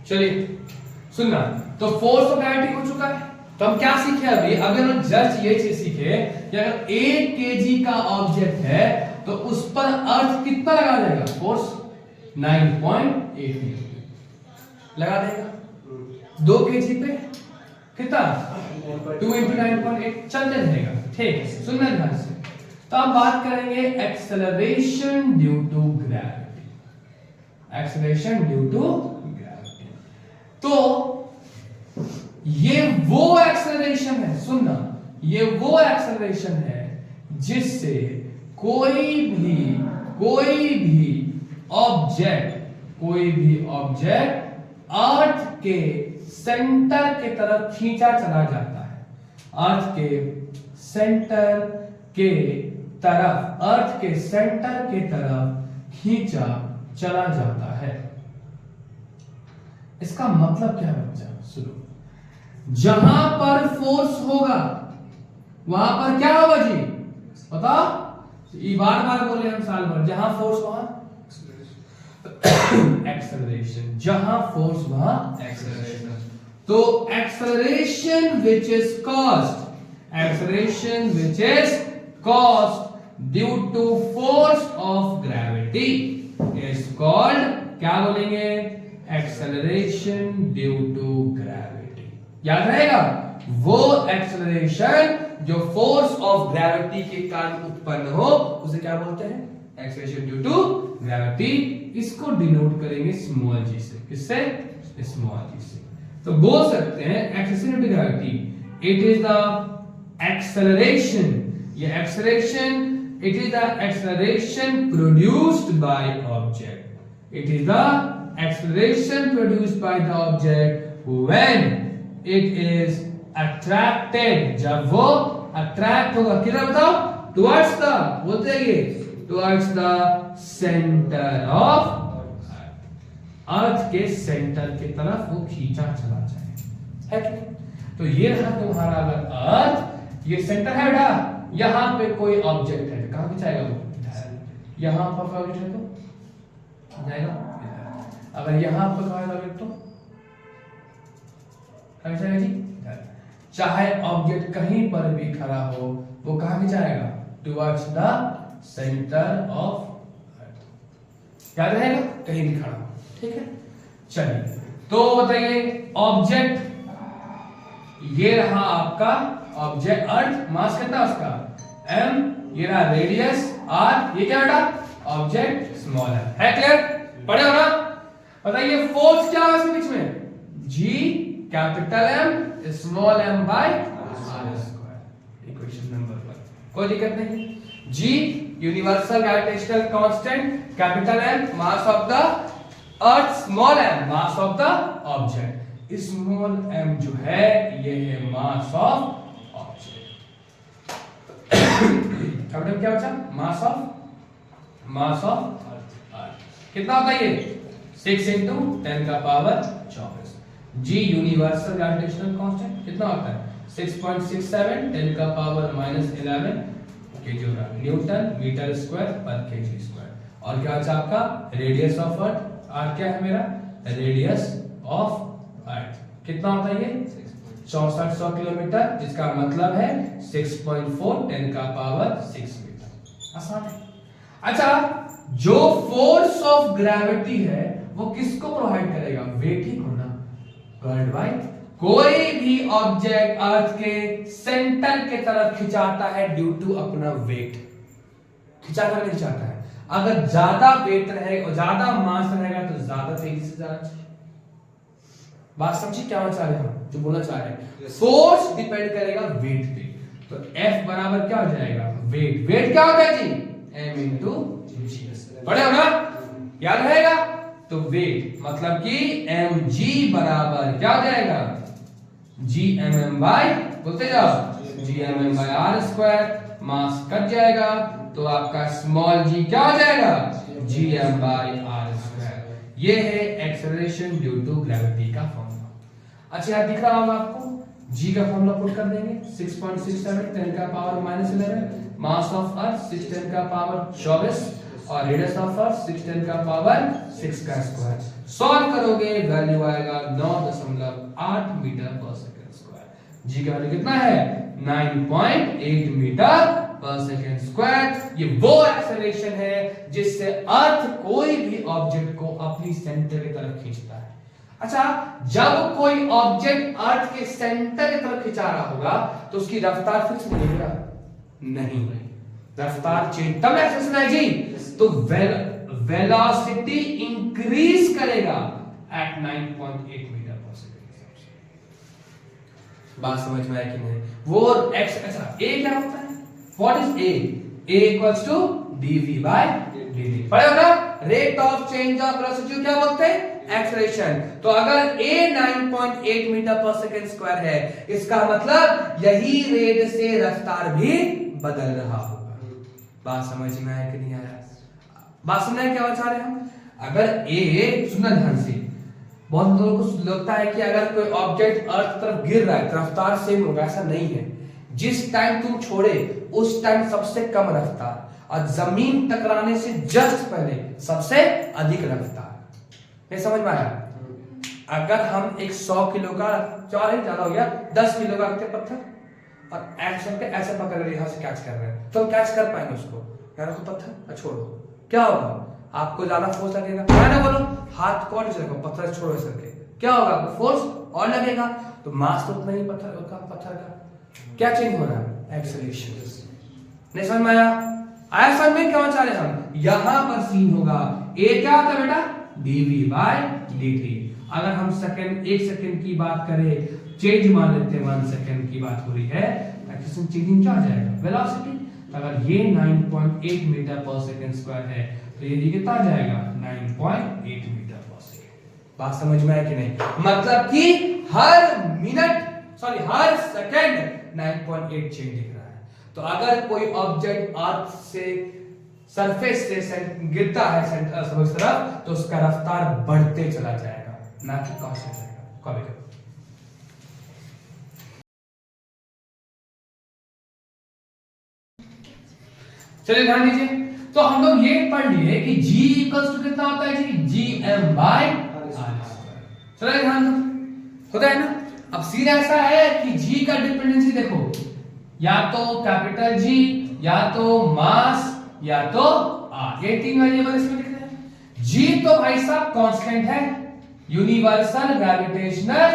चलिए सुनना, तो फोर्स ऑफ ग्रेविटी हो चुका है। तो हम क्या सीखे अभी? अगर हम जस्ट ये चीज सीखे कि अगर 1 केजी का ऑब्जेक्ट है तो उस पर अर्थ कितना लगा देगा? फोर्स 9.8 लगा देगा। 2 केजी पे कितना? 2 × 9.8 चलते रहेगा। ठीक है, सुनना ध्यान से। तो हम बात करेंगे acceleration due to gravity. Acceleration due to gravity, तो ये वो एक्सेलरेशन है, सुनना, ये वो एक्सेलरेशन है जिससे कोई भी ऑब्जेक्ट अर्थ के सेंटर के तरफ खींचा चला जाता है। अर्थ के सेंटर के तरफ खींचा चला जाता है। इसका मतलब क्या है बच्चा? सुनो, जहां पर फोर्स होगा वहां पर क्या होगा जी? बताओ, ये बार बोले हम साल भर। जहां फोर्स वहां एक्सेलरेशन, जहां फोर्स वहां एक्सेलरेशन। तो acceleration which is caused due to force of gravity is called, क्या बोलेंगे? Acceleration due to gravity. याद रहेगा, वो एक्सेलरेशन जो फोर्स ऑफ ग्रेविटी के कारण उत्पन्न हो उसे क्या बोलते हैं? Acceleration due to gravity. इसको डिनोट करेंगे स्मॉल जी से। किससे? स्मॉल जी से। तो बोल सकते हैं acceleration due to gravity, it is the acceleration, ये acceleration, it is the acceleration produced by object. It is the acceleration produced by the object when it is attracted, जब वो attract होगा किधर बताओ? towards the, बोलते हैं ये, towards the center of अर्थ के सेंटर की तरफ वो खींचा चला जाए, है कि? तो ये रहा तुम्हारा अगर अर्थ, ये सेंटर है बेटा, यहां पे कोई ऑब्जेक्ट है, कहां खींचाएगा वो? यहां पर ऑब्जेक्ट है तो जाएगा। अगर यहां पर तो जाएगा जी। चाहे ऑब्जेक्ट कहीं पर भी खड़ा हो, वो कहां भी जाएगा? Towards the centre of earth. याद रहेगा, कहीं भी खड़ा हो। ठीक है, चलिए तो बताइए, ऑब्जेक्ट ये रहा आपका ऑब्जेक्ट, अर्थ, मास कितना उसका? m, ये रहा रेडियस r, ये क्या बेटा? ऑब्जेक्ट स्मॉल है क्लियर? पढ़े हो ना? बताइए फोर्स क्या है इसके बीच में? G capital M small m by r square. Equation number 1, कोई दिक्कत नहीं। G universal gravitational constant, capital M mass of the earth, small m mass of the object. Small m जो है ये है मास ऑफ ऑब्जेक्ट। कैपिटल क्या बचा? Mass of earth. कितना होता है ये? 6 × 10⁻²4। G यूनिवर्सल ग्रेविटेशनल कांस्टेंट कितना होता है? 6.67 10⁻⁻11 केजी होगा, न्यूटन मीटर स्क्वायर पर केजी स्क्वायर। और क्या बचा आपका? रेडियस ऑफ अर्थ, r क्या है मेरा? रेडियस ऑफ अर्थ कितना होता है ये? 6400 किलोमीटर, जिसका मतलब है 6.4 10⁻6 मीटर। आसान है। अच्छा, जो फोर्स ऑफ ग्रेविटी है वो किसको प्रोवाइड करेगा? वेट ही को ना। वर्ल्ड वाइड कोई भी ऑब्जेक्ट अर्थ के सेंटर के तरफ खिंचाता है ड्यू टू अपना वेट, खिंचा कर खिंचाता है। अगर ज्यादा वेट रहेगा और ज्यादा मास रहेगा तो ज्यादा तेजी से जाना चाहिए। बात समझिए क्या चाह रहे हैं हम, जो बोलना चाह रहे हैं? फोर्स डिपेंड करेगा वेट पे। तो F बराबर क्या हो जाएगा? वेट। वेट क्या होता है जी? m × g। पढ़े हो ना? याद रहेगा? तो वेट मतलब कि mg बराबर क्या हो जाएगा? gmm बाय, बोलते जाओ, gmm by r square. Mass cut जाएगा तो आपका स्मॉल g क्या हो जाएगा? gm by r square. ये है एक्सेलरेशन ड्यू टू ग्रेविटी का फॉर्मूला। अच्छा यार दिख रहा होगा आपको? g का फॉर्मूला पुट कर देंगे, 6.67 10⁻11, मास ऑफ अर्थ 6 10⁻24 और रेडियस ऑफ अर्थ 6 10⁻6 का स्क्वायर। सॉल्व करोगे वैल्यू आएगा 9.8 मीटर पर सेकंड स्क्वायर। जी का वैल्यू कितना है 9.8 मीटर पर सेकंड स्क्वायर। ये वो एक्सेलरेशन है जिससे अर्थ कोई भी ऑब्जेक्ट को अपनी सेंटर की तरफ खींचता है। अच्छा, जब कोई ऑब्जेक्ट अर्थ के सेंटर की तरफ खिंचा रहा होगा तो उसकी रफ्तार फिक्स बनेगी नहीं, रफ्तार चेंज तब एक्सेलरेशन है जी, तो वेलोसिटी इंक्रीज करेगा एट 9.8 मीटर पर सेकंड। बात समझ में आया कि नहीं? वो एक्स, अच्छा ए क्या होता है, what is a? A equals to dv by dt। पढ़े हो ना, rate of change of velocity क्या बोलते हैं, एक्सेलरेशन। तो अगर a 9.8 मीटर पर सेकंड स्क्वायर है, इसका मतलब यही रेट से रफ्तार भी बदल रहा होगा। बात समझ में आया कि नहीं आया? बात समझना क्या बता रहे हैं हम? अगर a, सुनना ध्यान से, बहुत लोगों को लगता है कि अगर कोई ऑब्जेक्ट अर्थ तरफ गिर रहा है तो रफ्तार सेम होगा, ऐसा नहीं है। जिस टाइम तुम छोड़े उस टाइम सबसे कम रफ्तार और जमीन टकराने से जस्ट पहले सबसे अधिक रफ्तार। ये समझ में आया? अगर हम एक 100 किलो का, चलो ज्यादा हो गया, 10 किलो का रखते पत्थर और ऐसे के ऐसे पकड़ रहे, यहां से कैच कर रहे हैं, तो हम कैच कर पाएंगे उसको? यार रखो पत्थर और छोड़ो, क्या होगा? आपको ज्यादा फोर्स लगेगा, क्या ना बोलो, हाथ कौन से रखो, पत्थर छोड़ो करके, क्या होगा? आपको फोर्स और लगेगा, तो मास तो उतना ही पत्थर का क्या चेंज हो रहा है? एक्सेलरेशन। नहीं समझ में आया? आया समझ में? क्या चाह रहे हम? यहां पर सीन होगा ए क्या होता है बेटा, dv बाय dt। अगर हम सेकंड, 1 सेकंड की बात करें, चेंज मान लेते हैं 1 सेकंड की बात हो रही है, एक्सेलरेशन चेंजिंग क्या आ जाएगा, वेलोसिटी। अगर ये 9.8 मीटर पर सेकंड स्क्वायर है तो ये कितना आ जाएगा 9.8 मीटर पर सेकंड। बात समझ में आया कि नहीं? मतलब कि हर मिनट, सॉरी हर सेकंड 9.8 चेंज दिख रहा है। तो अगर कोई ऑब्जेक्ट अर्थ से, सरफेस से गिरता है सेंटर तरफ, तो उसका रफ्तार बढ़ते चला जाएगा, ना कि कांस्टेंट रहेगा कभी कभी। चलिए ध्यान दीजिए, तो हम लोग ये पढ़ लिए कि g इक्वल्स टू कितना होता है जी, gm बाय r। चलिए ध्यान दो, होता है ना। अब सीन ऐसा है कि g का डिपेंडेंसी देखो, या तो कैपिटल G, या तो मास, या तो r, ये 3 वेरिएबल इसमें लिख रहे हैं। g तो भाई साहब कांस्टेंट है, यूनिवर्सल ग्रेविटेशनल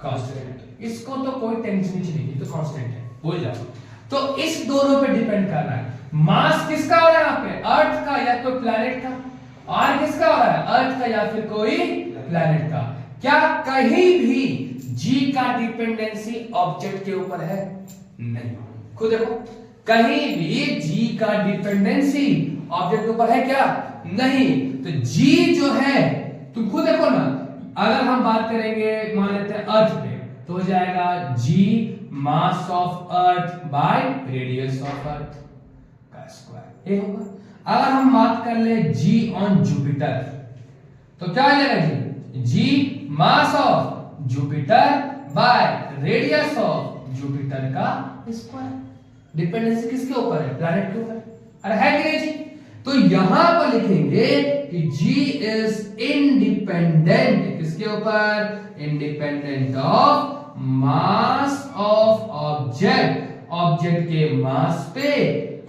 कांस्टेंट, इसको तो कोई टेंशन नहीं, तो कांस्टेंट है, भूल जाओ। तो इस दोनों पे डिपेंड कर रहा है। मास किसका हो रहा है यहाँ पे, अर्थ का या कोई प्लैनेट का, और किसका हो रहा है, अर्थ का या फिर कोई प्लैनेट का। क्या कहीं भी g का डिपेंडेंसी ऑब्जेक्ट के ऊपर है? नहीं। खुद देखो, कहीं भी g का डिपेंडेंसी ऑब्जेक्ट के ऊपर है क्या? नहीं। तो g जो है, तुम खुद देखो ना, अगर हम बात करेंगे मान लेते हैं अर्थ पे, तो हो जाएगा g mass of earth by radius of earth का स्क्वायर, ये होगा। अगर हम बात कर ले g ऑन जुपिटर, तो क्या आ जाएगा जी, g mass of Jupiter by radius of Jupiter का स्क्वायर। डिपेंडेंसी किसके ऊपर है, प्लैनेट के ऊपर। अरे है कि नहीं जी? तो यहां पर लिखेंगे कि g इज इंडिपेंडेंट, किसके ऊपर, independent of mass of object, object के मास पे,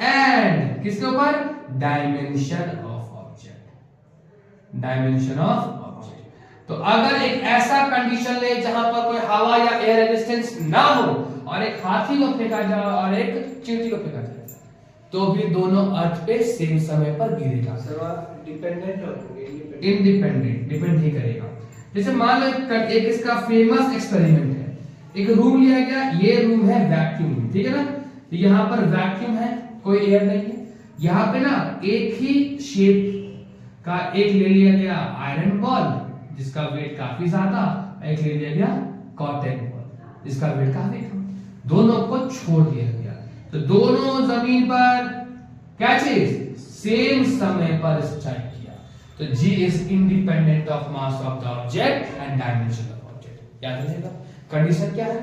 एंड किसके ऊपर, dimension of object, dimension of object. तो अगर एक ऐसा कंडीशन ले जहां पर कोई हवा या एयर रेजिस्टेंस ना हो, और एक हाथी को फेंका जाए और एक चींटी को फेंका जाए, तो भी दोनों अर्थ पे सेम समय पर गिरेगा। डिपेंडेंट और इंडिपेंडेंट, डिपेंड नहीं करेगा। जैसे मान लो एक इसका फेमस एक्सपेरिमेंट है, एक रूम लिया गया, ये रूम है वैक्यूम, ठीक है ना, तो यहाँ पर वैक्यूम है, कोई एयर नहीं है। यहाँ पे ना एक ही शेप का एक ले लिया गया आयरन बॉल जिसका वेट काफी ज्यादा, एक ले लिया गया कॉटन बॉल जिसका वेट काफी कम, दोनों को छोड़ दिया गया, तो दोनों जमीन पर क्या चीज, सेम समय पर स्ट्राइक किया। तो g is independent of mass of the object and dimension of object. याद रखिएगा, कंडीशन क्या है,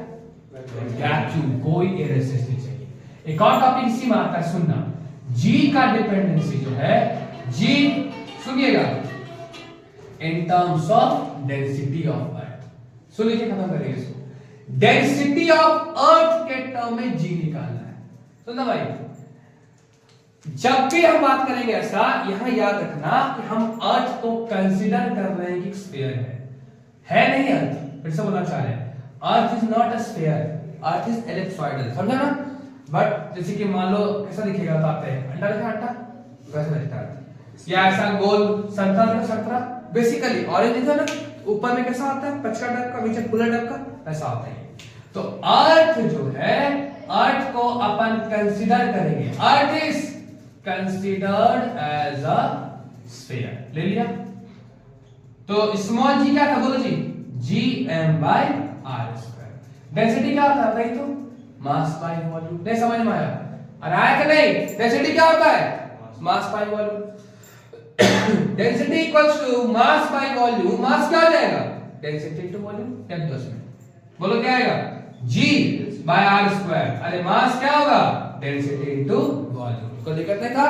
वैक्यूम, कोई एयर रेजिस्टेंस नहीं चाहिए। एक और टॉपिक इसी में आता है, सुनना, g का डिपेंडेंसी जो है, g सुनिएगा, in terms of density of earth. सुन लीजिए, खत्म करेंगे इसको। डेंसिटी ऑफ अर्थ के टर्म में जी निकालना है। सुनना भाई, जब भी हम बात करेंगे ऐसा, यहां याद रखना कि हम अर्थ को कंसीडर कर रहे हैं कि स्फीयर है नहीं अर्थ। फिर से बोलना चाह रहे हैं, earth is not a sphere, earth is ellipsoidal, समझा ना। बट जैसे कि मान लो कैसा दिखेगा, बताते हैं, अंडा दिखा अंडा वैसा दिखता है, या ऐसा गोल संतरा दिखा संतरा, बेसिकली ऑरेंज दिखा ना, ऊपर में कैसा आता है, पचका टाइप का, नीचे खुला टाइप का, ऐसा आता है। तो अर्थ जो है, अर्थ को अपन कंसीडर करेंगे, earth is considered as a sphere. ले लिया। तो स्मॉल जी क्या था, बोलो जी, G M by are square. Density क्या होता है, तो मास बाय वॉल्यूम। नहीं समझ में आया? अरे आया कि नहीं? डेंसिटी क्या होता है, mass by volume. Density equals to mass by volume. Mass क्या हो जाएगा, डेंसिटी इनटू वॉल्यूम। क्या दस में बोलो क्या आएगा, जी बाय आर स्क्वायर। अरे मास क्या होगा, डेंसिटी इनटू वॉल्यूम। को दिक्कत नहीं था।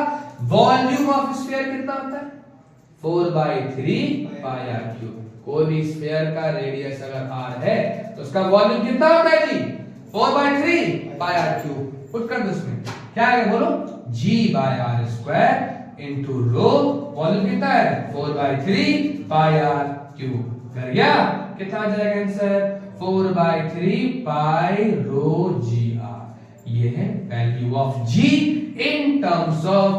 वॉल्यूम ऑफ स्फीयर कितना होता है, 4/3 पाई आर क्यूब। कोई भी स्फीयर का रेडियस अगर r है तो उसका वॉल्यूम कितना होता है जी, 4/3 पाई आर क्यूब। पुट कर दो इसमें, क्या आएगा बोलो, g by are square into rho. Volume कितना है, 4/3 पाई आर क्यूब। कर गया? कितना आ जाएगा answer, 4/3 pi row ji are. ये है value of g in terms of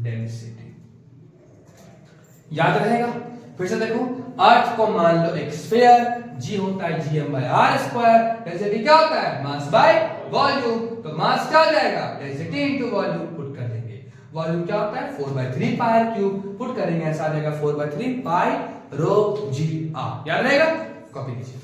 density। याद रहेगा? फिर से देखो, अर्थ को मान लो एक स्फीयर, g होता है gm by are square. Density क्या होता है, मास बाय वॉल्यूम। तो मास क्या हो जाएगा, डेंसिटी इनटू वॉल्यूम। पुट कर देंगे, वॉल्यूम क्या होता है, 4/3 पाई आर क्यूब। पुट करेंगे, ऐसा आ जाएगा 4/3 पाई रो जी आर। याद रहेगा? कॉपी कीजिए।